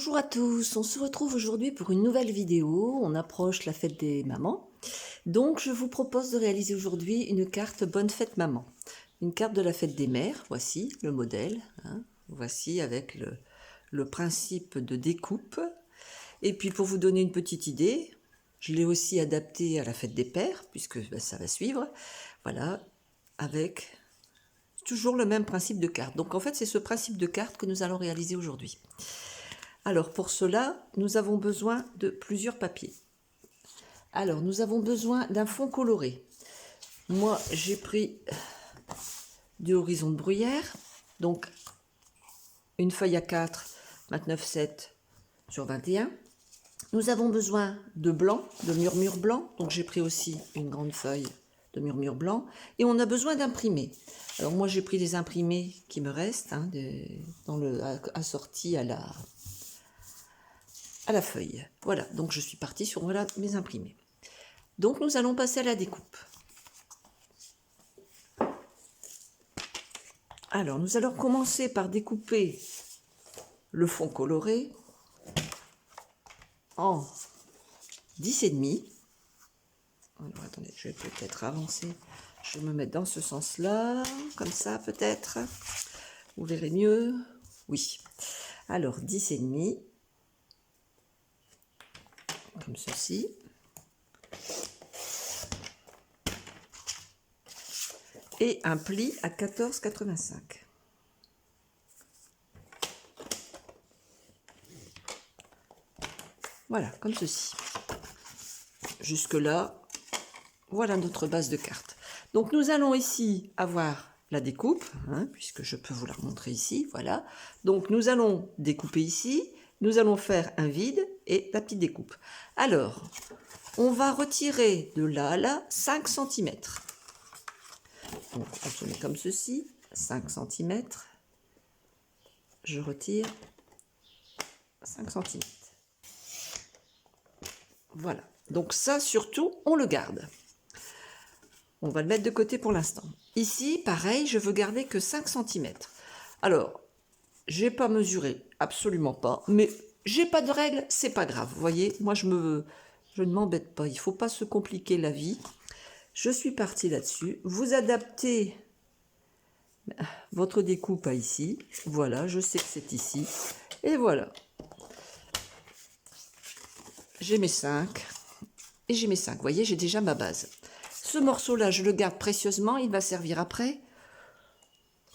Bonjour à tous, on se retrouve aujourd'hui pour une nouvelle vidéo. On approche la fête des mamans. Donc je vous propose de réaliser aujourd'hui une carte Bonne fête maman. Une carte de la fête des mères, voici le modèle. Voici avec le principe de découpe. Et puis pour vous donner une petite idée, je l'ai aussi adapté à la fête des pères, puisque ça va suivre. Voilà, avec toujours le même principe de carte. Donc en fait c'est ce principe de carte que nous allons réaliser aujourd'hui. Alors pour cela, nous avons besoin de plusieurs papiers. Alors nous avons besoin d'un fond coloré. Moi j'ai pris du Horizon de Bruyère, donc une feuille A4 29,7 sur 21. Nous avons besoin de blanc, de murmure blanc, donc j'ai pris aussi une grande feuille de murmure blanc. Et on a besoin d'imprimés. Alors moi j'ai pris des imprimés qui me restent, assortis à la feuille. Voilà, donc je suis partie sur voilà, mes imprimés. Donc nous allons passer à la découpe. Alors nous allons commencer par découper le fond coloré en 10,5. Alors attendez, je vais peut-être avancer. Je vais me mettre dans ce sens-là, comme ça peut-être. Vous verrez mieux. Oui. Alors 10,5. Comme ceci. Et un pli à 14,85. Voilà, comme ceci. Jusque-là, voilà notre base de carte. Donc nous allons ici avoir la découpe, puisque je peux vous la remontrer ici, voilà. Donc nous allons découper ici, nous allons faire un vide et la petite découpe. Alors, on va retirer de là à là 5 cm. Donc on se met comme ceci, 5 cm. Je retire 5 cm. Voilà, donc ça surtout, on le garde. On va le mettre de côté pour l'instant. Ici, pareil, je veux garder que 5 cm. Alors, j'ai pas mesuré, absolument pas, mais j'ai pas de règle, c'est pas grave. Vous voyez, moi je ne m'embête pas, il faut pas se compliquer la vie. Je suis partie là-dessus. Vous adaptez votre découpe à ici. Voilà, je sais que c'est ici. Et voilà. J'ai mes 5. Et j'ai mes 5. Vous voyez, j'ai déjà ma base. Ce morceau-là, je le garde précieusement. Il va servir après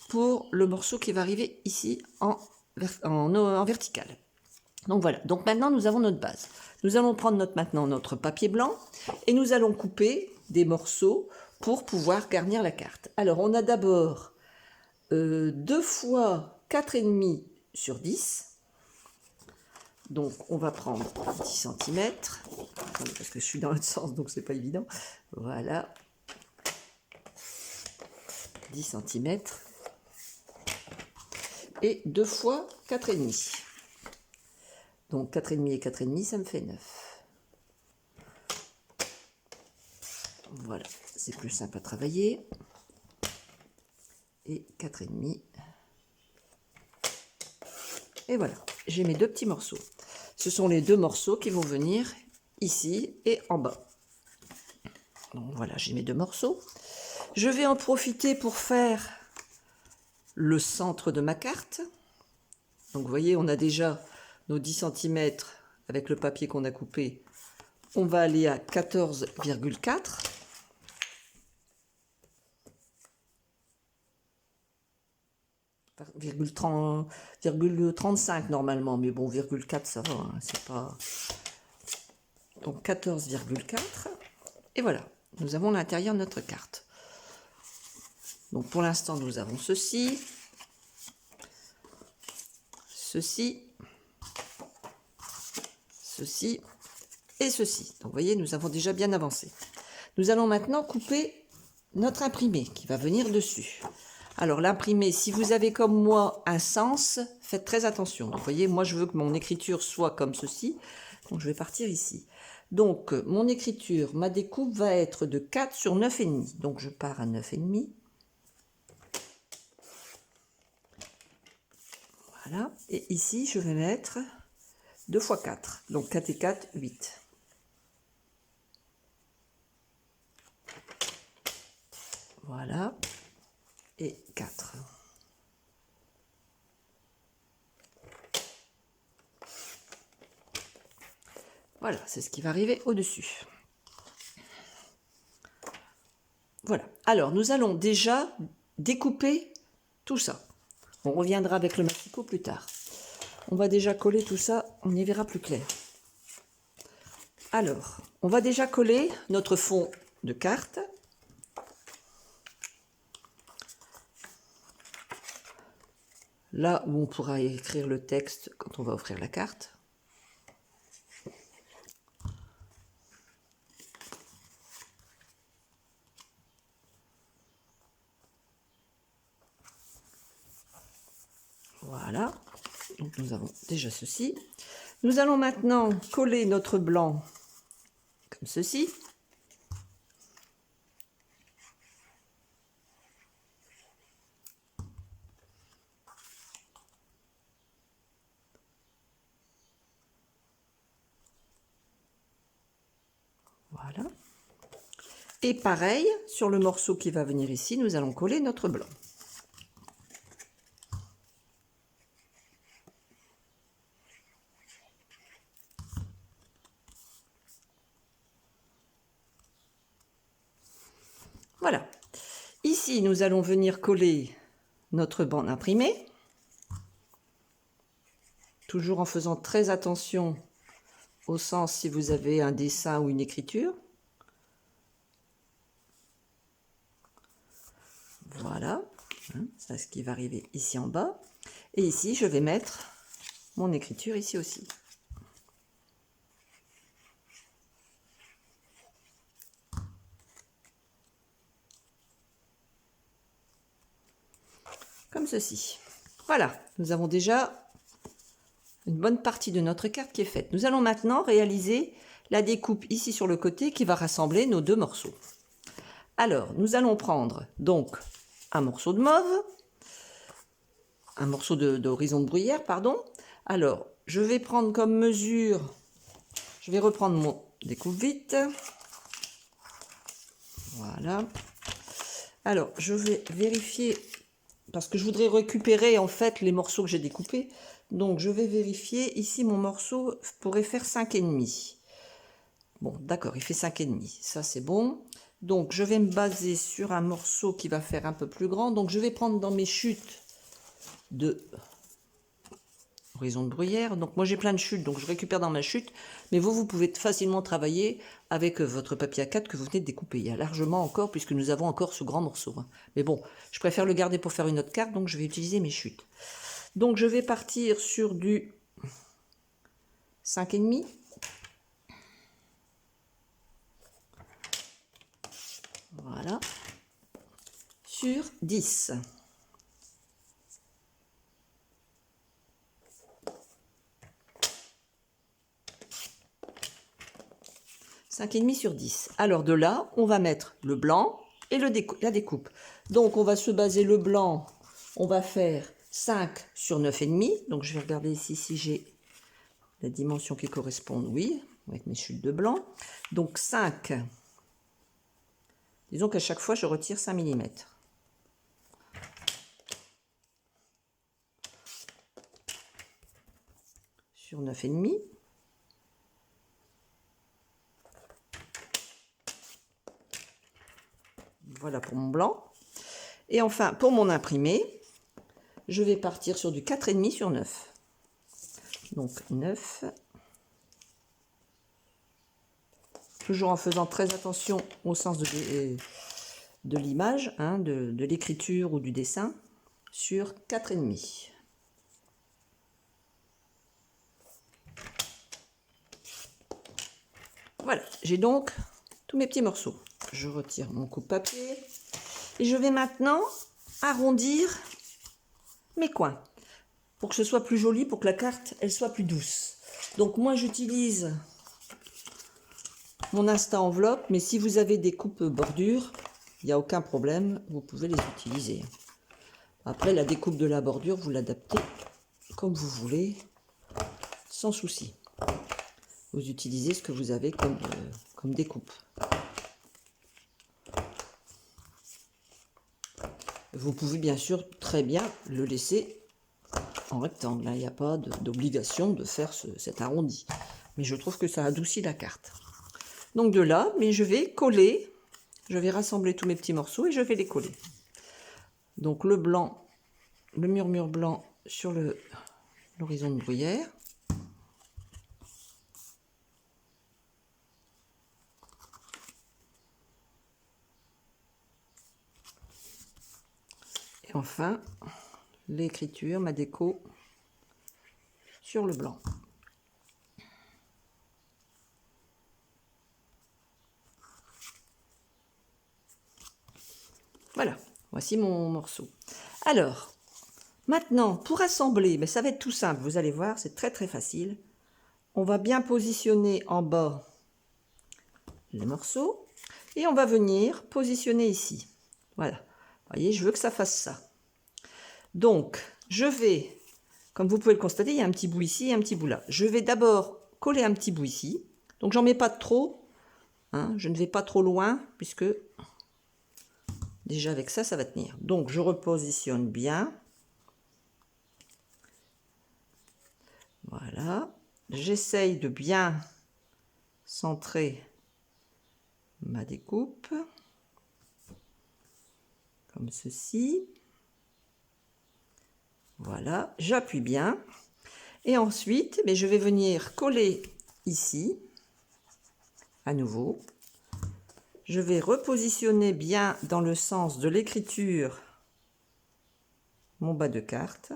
pour le morceau qui va arriver ici en vertical. Donc voilà. Donc maintenant, nous avons notre base. Nous allons prendre maintenant notre papier blanc et nous allons couper des morceaux pour pouvoir garnir la carte. Alors, on a d'abord 2 fois 4,5 sur 10. Donc, on va prendre 10 cm. Parce que je suis dans l'autre sens, donc c'est pas évident. Voilà. 10 cm. Et 2 fois 4,5. Donc 4,5 et 4,5, ça me fait 9. Voilà, c'est plus simple à travailler. Et 4,5. Et voilà, j'ai mes 2 petits morceaux. Ce sont les 2 morceaux qui vont venir ici et en bas. Donc voilà, j'ai mes 2 morceaux. Je vais en profiter pour faire le centre de ma carte. Donc vous voyez, on a déjà nos 10 cm avec le papier qu'on a coupé. On va aller à 14,4. Virgule 35 normalement, mais bon, 0,4 ça va, c'est pas... Donc 14,4. Et voilà, nous avons l'intérieur de notre carte. Donc pour l'instant, nous avons ceci, ceci, ceci et ceci. Donc vous voyez, nous avons déjà bien avancé. Nous allons maintenant couper notre imprimé qui va venir dessus. Alors l'imprimé, si vous avez comme moi un sens, faites très attention. Donc, vous voyez, moi je veux que mon écriture soit comme ceci. Donc je vais partir ici. Donc mon écriture, ma découpe va être de 4 sur 9,5. Donc je pars à 9,5. Voilà. Et ici je vais mettre 2 fois 4. Donc 4 et 4, 8. Voilà. Et 4. Voilà, c'est ce qui va arriver au-dessus. Voilà. Alors, nous allons déjà découper tout ça. On reviendra avec le massicot plus tard. On va déjà coller tout ça, on y verra plus clair. Alors, on va déjà coller notre fond de carte. Là où on pourra écrire le texte quand on va offrir la carte. Voilà, donc nous avons déjà ceci. Nous allons maintenant coller notre blanc comme ceci. Voilà. Et pareil, sur le morceau qui va venir ici, nous allons coller notre blanc. Voilà. Ici, nous allons venir coller notre bande imprimée. Toujours en faisant très attention au sens si vous avez un dessin ou une écriture. Voilà, c'est ce qui va arriver ici en bas. Et ici, je vais mettre mon écriture ici aussi. Comme ceci. Voilà, nous avons déjà une bonne partie de notre carte qui est faite. Nous allons maintenant réaliser la découpe ici sur le côté qui va rassembler nos deux morceaux. Alors, nous allons prendre donc un morceau de mauve, un morceau d'horizon de bruyère, pardon. Alors, je vais prendre comme mesure, je vais reprendre mon découpe-vite. Voilà. Alors, je vais vérifier, parce que je voudrais récupérer en fait les morceaux que j'ai découpés. Donc, je vais vérifier. Ici, mon morceau pourrait faire 5,5. Bon, d'accord, il fait 5,5. Ça, c'est bon. Donc, je vais me baser sur un morceau qui va faire un peu plus grand. Donc, je vais prendre dans mes chutes de horizon de bruyère. Donc, moi, j'ai plein de chutes, donc je récupère dans ma chute. Mais vous, vous pouvez facilement travailler avec votre papier A4 que vous venez de découper. Il y a largement encore, puisque nous avons encore ce grand morceau. Mais bon, je préfère le garder pour faire une autre carte, donc je vais utiliser mes chutes. Donc, je vais partir sur du 5,5. Voilà. Sur 10. « 5,5 sur 10. Alors de là, on va mettre le blanc et la découpe. Donc on va se baser le blanc, on va faire 5 sur 9,5. Donc je vais regarder ici si j'ai la dimension qui correspond. Oui, avec mes chutes de blanc. Donc 5. Disons qu'à chaque fois, je retire 5 mm. Sur 9,5. Voilà pour mon blanc. Et enfin, pour mon imprimé, je vais partir sur du 4,5 sur 9. Donc 9. Toujours en faisant très attention au sens de l'image, hein, de l'écriture ou du dessin, sur 4,5. Voilà, j'ai donc tous mes petits morceaux. Je retire mon coupe-papier et je vais maintenant arrondir mes coins pour que ce soit plus joli, pour que la carte elle soit plus douce. Donc moi j'utilise mon instant enveloppe, mais si vous avez des coupes bordure, il n'y a aucun problème, vous pouvez les utiliser. Après la découpe de la bordure, vous l'adaptez comme vous voulez, sans souci. Vous utilisez ce que vous avez comme découpe. Vous pouvez bien sûr très bien le laisser en rectangle. Il n'y a pas d'obligation de faire cet arrondi. Mais je trouve que ça adoucit la carte. Donc de là, mais je vais coller, je vais rassembler tous mes petits morceaux et je vais les coller. Donc le blanc, le murmure blanc sur l'horizon de bruyère. Et enfin, l'écriture, ma déco sur le blanc. Voilà, voici mon morceau. Alors, maintenant, pour assembler, mais ça va être tout simple, vous allez voir, c'est très très facile. On va bien positionner en bas les morceaux et on va venir positionner ici. Voilà, vous voyez, je veux que ça fasse ça. Donc, je vais, comme vous pouvez le constater, il y a un petit bout ici et un petit bout là. Je vais d'abord coller un petit bout ici. Donc, j'en mets pas trop. Hein, je ne vais pas trop loin puisque déjà avec ça, ça va tenir. Donc, je repositionne bien. Voilà. J'essaye de bien centrer ma découpe. Comme ceci. Voilà. J'appuie bien. Et ensuite, mais je vais venir coller ici. À nouveau. Je vais repositionner bien dans le sens de l'écriture mon bas de carte.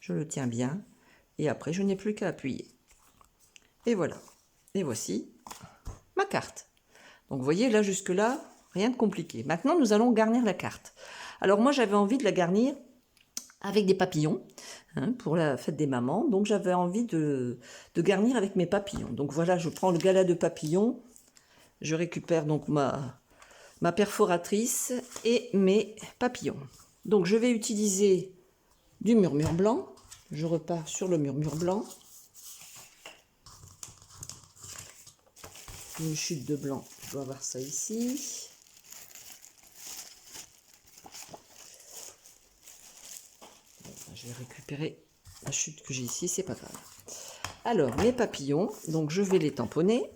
Je le tiens bien. Et après, je n'ai plus qu'à appuyer. Et voilà. Et voici ma carte. Donc, vous voyez, là, jusque-là, rien de compliqué. Maintenant, nous allons garnir la carte. Alors, moi, j'avais envie de la garnir avec des papillons, hein, pour la fête des mamans. Donc, j'avais envie de garnir avec mes papillons. Donc, voilà, je prends le gala de papillons. Je récupère donc ma perforatrice et mes papillons. Donc je vais utiliser du murmure blanc. Je repars sur le murmure blanc. Une chute de blanc, je dois avoir ça ici. Je vais récupérer la chute que j'ai ici, c'est pas grave. Alors mes papillons, donc je vais les tamponner.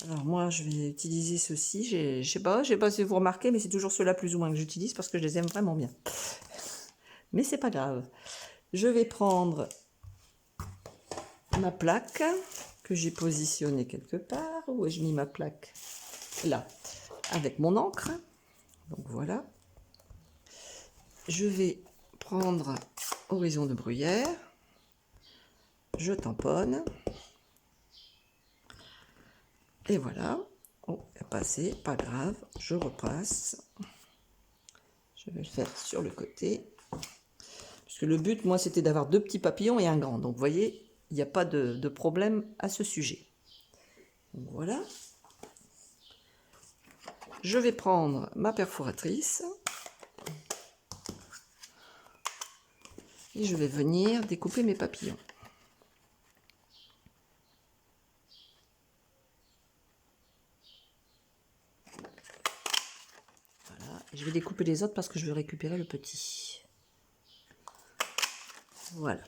Alors moi, je vais utiliser ceux-ci. Je sais pas si vous remarquez, mais c'est toujours ceux-là plus ou moins que j'utilise parce que je les aime vraiment bien. Mais c'est pas grave. Je vais prendre ma plaque que j'ai positionnée quelque part. Où ai-je mis ma plaque? Là, avec mon encre. Donc voilà. Je vais prendre horizon de bruyère. Je tamponne. Et voilà. Oh, il a passé, pas grave. Je repasse. Je vais le faire sur le côté. Puisque le but, moi, c'était d'avoir deux petits papillons et un grand. Donc, vous voyez, il n'y a pas de problème à ce sujet. Donc, voilà. Je vais prendre ma perforatrice. Et je vais venir découper mes papillons. Voilà. Et je vais découper les autres parce que je vais récupérer le petit. Voilà.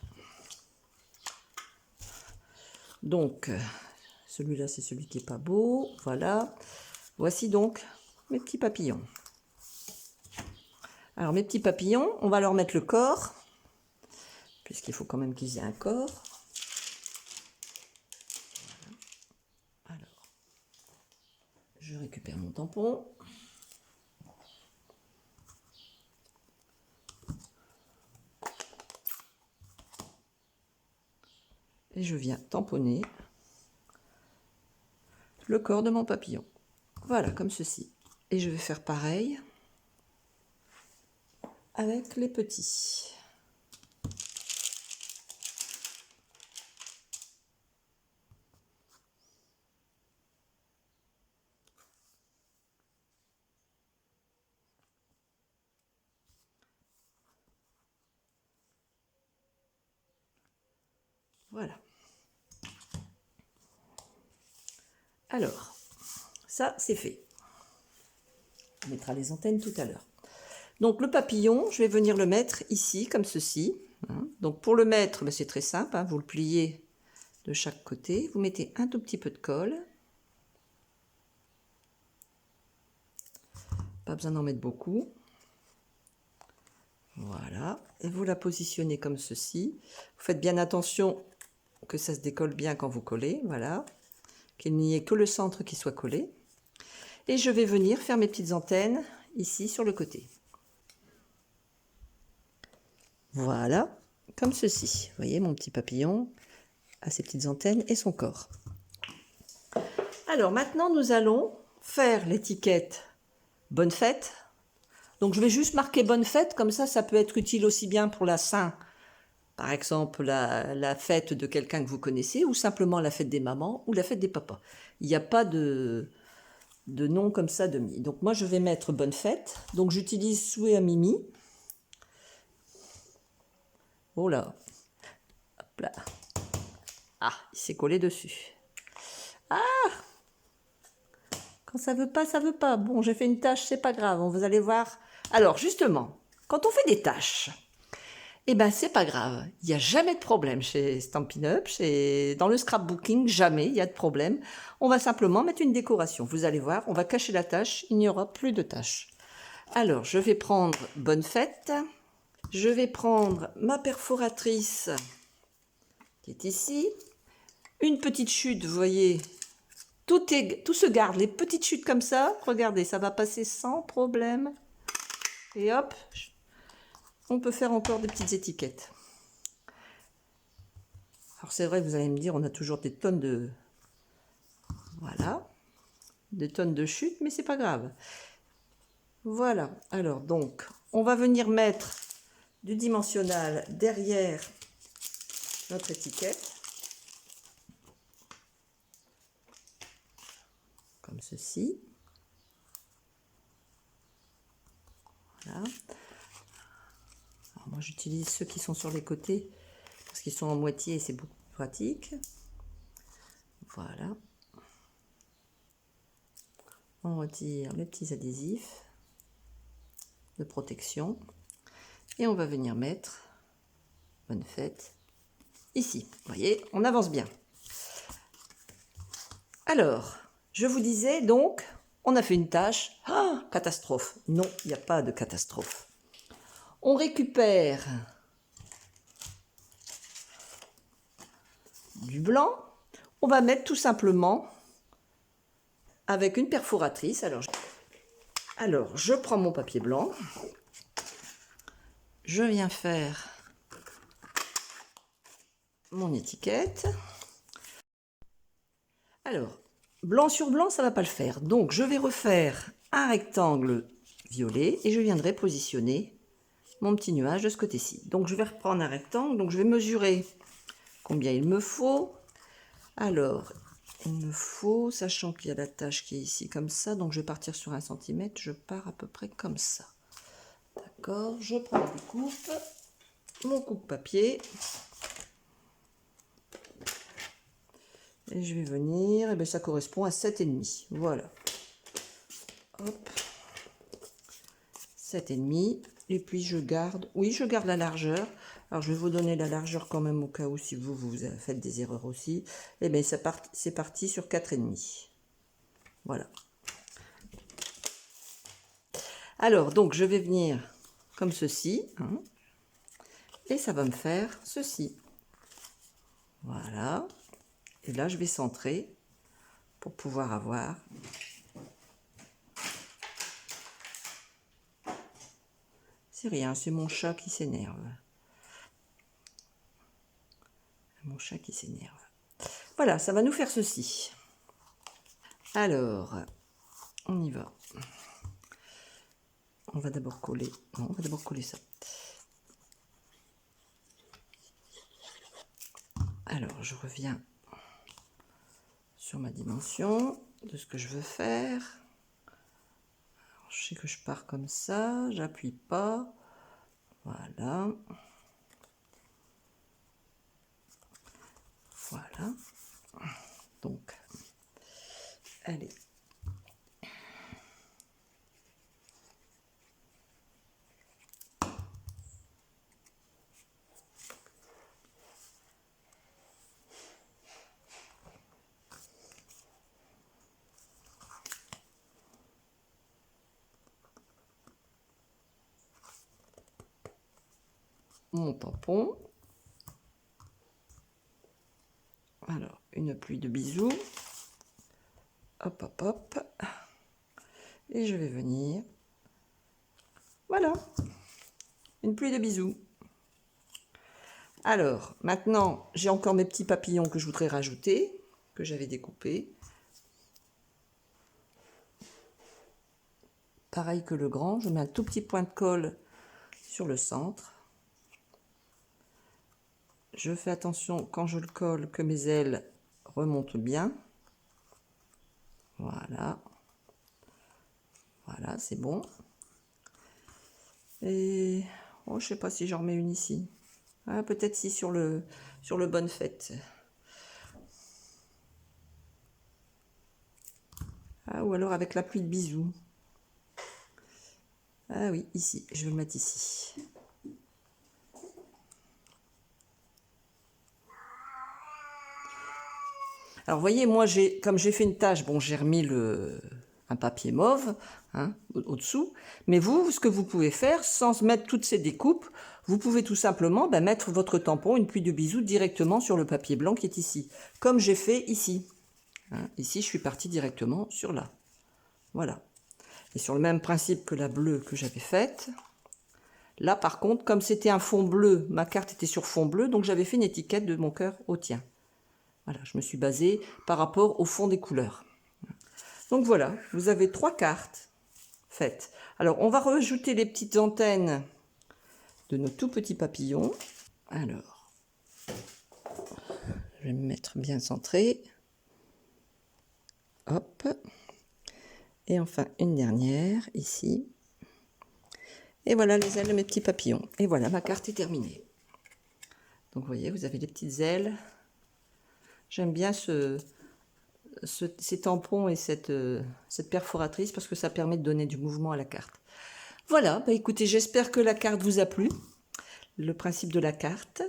Donc, celui-là, c'est celui qui n'est pas beau. Voilà. Voici donc mes petits papillons. Alors, mes petits papillons, on va leur mettre le corps, puisqu'il faut quand même qu'ils aient un corps. Voilà. Alors, je récupère mon tampon. Et je viens tamponner le corps de mon papillon. Voilà, comme ceci. Et je vais faire pareil avec les petits. Voilà. Alors, ça c'est fait. On mettra les antennes tout à l'heure. Donc le papillon, je vais venir le mettre ici, comme ceci. Donc pour le mettre, c'est très simple, vous le pliez de chaque côté. Vous mettez un tout petit peu de colle. Pas besoin d'en mettre beaucoup. Voilà. Et vous la positionnez comme ceci. Vous faites bien attention que ça se décolle bien quand vous collez. Voilà. Qu'il n'y ait que le centre qui soit collé. Et je vais venir faire mes petites antennes ici sur le côté. Voilà. Comme ceci. Vous voyez mon petit papillon a ses petites antennes et son corps. Alors maintenant nous allons faire l'étiquette Bonne fête. Donc je vais juste marquer Bonne fête, comme ça peut être utile aussi bien pour la Saint, par exemple la fête de quelqu'un que vous connaissez, ou simplement la fête des mamans ou la fête des papas. Il n'y a pas de nom comme ça de mi. Donc moi je vais mettre Bonne fête. Donc j'utilise Souhait à Mimi. Oh là. Hop là. Ah, il s'est collé dessus. Ah! Quand ça veut pas, ça veut pas. Bon, j'ai fait une tâche, c'est pas grave, vous allez voir. Alors, justement, quand on fait des tâches, eh ben, c'est pas grave. Il n'y a jamais de problème chez Stampin' Up, dans le scrapbooking, jamais il y a de problème. On va simplement mettre une décoration. Vous allez voir, on va cacher la tâche, il n'y aura plus de tâches. Alors, je vais prendre Bonne fête. Je vais prendre ma perforatrice qui est ici. Une petite chute, vous voyez. Tout se garde, les petites chutes comme ça, regardez, ça va passer sans problème. Et hop, on peut faire encore des petites étiquettes. Alors c'est vrai, vous allez me dire, on a toujours des tonnes de... Voilà, des tonnes de chutes, mais c'est pas grave. Voilà, alors donc, on va venir mettre du dimensionnal derrière notre étiquette. Comme ceci. Voilà. Alors moi j'utilise ceux qui sont sur les côtés parce qu'ils sont en moitié et c'est beaucoup plus pratique. Voilà. On retire les petits adhésifs de protection et on va venir mettre Bonne fête ici. Vous voyez, on avance bien. Alors, je vous disais donc, on a fait une tâche. Ah, catastrophe. Non, il n'y a pas de catastrophe. On récupère du blanc. On va mettre tout simplement avec une perforatrice. Alors, je prends mon papier blanc. Je viens faire mon étiquette. Alors, blanc sur blanc, ça ne va pas le faire. Donc, je vais refaire un rectangle violet et je viendrai positionner mon petit nuage de ce côté-ci. Donc, je vais reprendre un rectangle. Donc, je vais mesurer combien il me faut. Alors, il me faut, sachant qu'il y a la tache qui est ici comme ça, donc je vais partir sur 1 cm, je pars à peu près comme ça. D'accord, je prends ma découpe, mon coupe-papier. Et je vais venir, et bien ça correspond à 7,5. Voilà. Hop. 7,5. Et puis je garde, oui, je garde la largeur. Alors je vais vous donner la largeur quand même au cas où si vous faites des erreurs aussi. Et bien c'est parti sur 4,5. Voilà. Alors donc je vais venir comme ceci. Et ça va me faire ceci. Voilà. Et là, je vais centrer pour pouvoir avoir c'est rien, c'est mon chat qui s'énerve. Mon chat qui s'énerve. Voilà, ça va nous faire ceci. Alors, on y va. On va d'abord coller. Non, on va d'abord coller ça. Alors, je reviens sur ma dimension de ce que je veux faire. Alors, je sais que je pars comme ça, j'appuie pas. Voilà. Voilà. Donc, allez. Mon tampon. Alors, une pluie de bisous. Hop, hop, hop. Et je vais venir. Voilà. Une pluie de bisous. Alors, maintenant, j'ai encore mes petits papillons que je voudrais rajouter, que j'avais découpés. Pareil que le grand, je mets un tout petit point de colle sur le centre. Je fais attention quand je le colle que mes ailes remontent bien. Voilà. Voilà, c'est bon. Et oh, je sais pas si j'en remets une ici. Ah, peut-être si sur le Bonne Fête. Ah, ou alors avec la pluie de bisous. Ah oui, ici, je vais le mettre ici. Alors, vous voyez, moi, comme j'ai fait une tâche, bon, j'ai remis un papier mauve hein, au-dessous. Mais vous, ce que vous pouvez faire, sans mettre toutes ces découpes, vous pouvez tout simplement mettre votre tampon, une pluie de bisous, directement sur le papier blanc qui est ici. Comme j'ai fait ici. Hein, ici, je suis partie directement sur là. Voilà. Et sur le même principe que la bleue que j'avais faite. Là, par contre, comme c'était un fond bleu, ma carte était sur fond bleu, donc j'avais fait une étiquette de mon cœur au tien. Voilà, je me suis basée par rapport au fond des couleurs. Donc voilà, vous avez 3 cartes faites. Alors, on va rajouter les petites antennes de nos tout petits papillons. Alors, je vais me mettre bien centré. Hop. Et enfin, une dernière, ici. Et voilà les ailes de mes petits papillons. Et voilà, ma carte est terminée. Donc, vous voyez, vous avez les petites ailes. J'aime bien ces tampons et cette perforatrice parce que ça permet de donner du mouvement à la carte. Voilà, bah écoutez, j'espère que la carte vous a plu, le principe de la carte.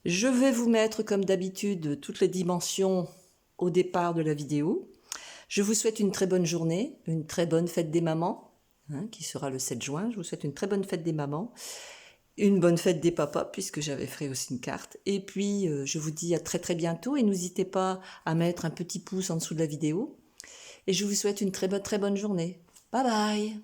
Je vais vous mettre, comme d'habitude, toutes les dimensions au départ de la vidéo. Je vous souhaite une très bonne journée, une très bonne fête des mamans, hein, qui sera le 7 juin. Je vous souhaite une très bonne fête des mamans. Une bonne fête des papas, puisque j'avais fait aussi une carte. Et puis, je vous dis à très très bientôt. Et n'hésitez pas à mettre un petit pouce en dessous de la vidéo. Et je vous souhaite une très bonne journée. Bye bye!